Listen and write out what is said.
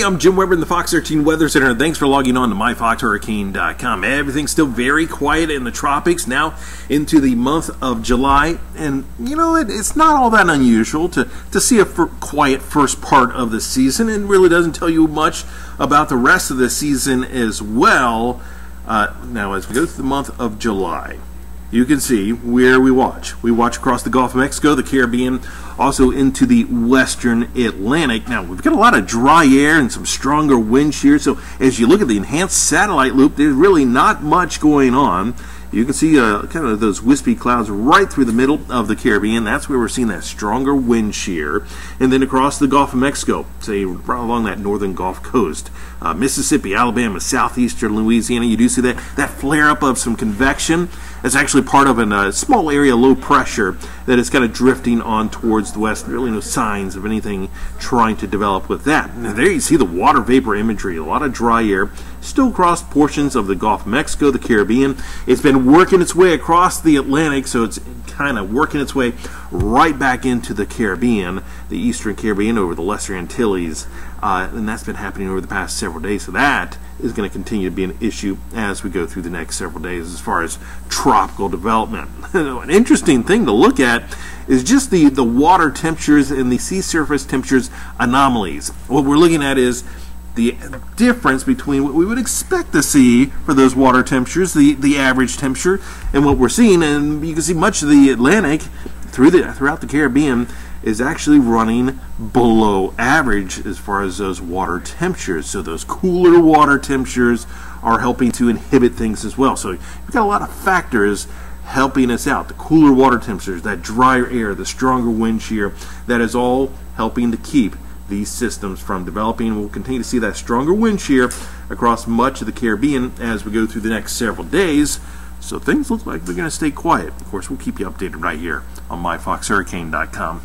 I'm Jim Weber in the Fox 13 Weather Center, and thanks for logging on to myfoxhurricane.com. Everything's still very quiet in the tropics, now into the month of July, and you know, it's not all that unusual to see a quiet first part of the season, and really doesn't tell you much about the rest of the season as well. Now, as we go through the month of July, you can see where we watch. We watch across the Gulf of Mexico, the Caribbean, also into the western Atlantic. Now, we've got a lot of dry air and some stronger wind shear, so as you look at the enhanced satellite loop, there's really not much going on. You can see kind of those wispy clouds right through the middle of the Caribbean. That's where we're seeing that stronger wind shear. And then across the Gulf of Mexico, say right along that northern Gulf Coast, Mississippi, Alabama, southeastern Louisiana, you do see that flare-up of some convection. It's actually part of a small area low pressure that is kind of drifting on towards the west. Really no signs of anything trying to develop with that. And there you see the water vapor imagery, a lot of dry air still across portions of the Gulf of Mexico, the Caribbean. It's been working its way across the Atlantic, so it's kind of working its way right back into the Caribbean, the eastern Caribbean over the Lesser Antilles, and that's been happening over the past several days. So that is going to continue to be an issue as we go through the next several days as far as tropical development. An interesting thing to look at is just the water temperatures and the sea surface temperatures anomalies. What we're looking at is the difference between what we would expect to see for those water temperatures, the average temperature, and what we're seeing. And you can see much of the Atlantic throughout the Caribbean is actually running below average as far as those water temperatures. So those cooler water temperatures are helping to inhibit things as well. So you've got a lot of factors helping us out. The cooler water temperatures, that drier air, the stronger wind shear, that is all helping to keep these systems from developing. We'll continue to see that stronger wind shear across much of the Caribbean as we go through the next several days. So things look like they're going to stay quiet. Of course, we'll keep you updated right here on myfoxhurricane.com.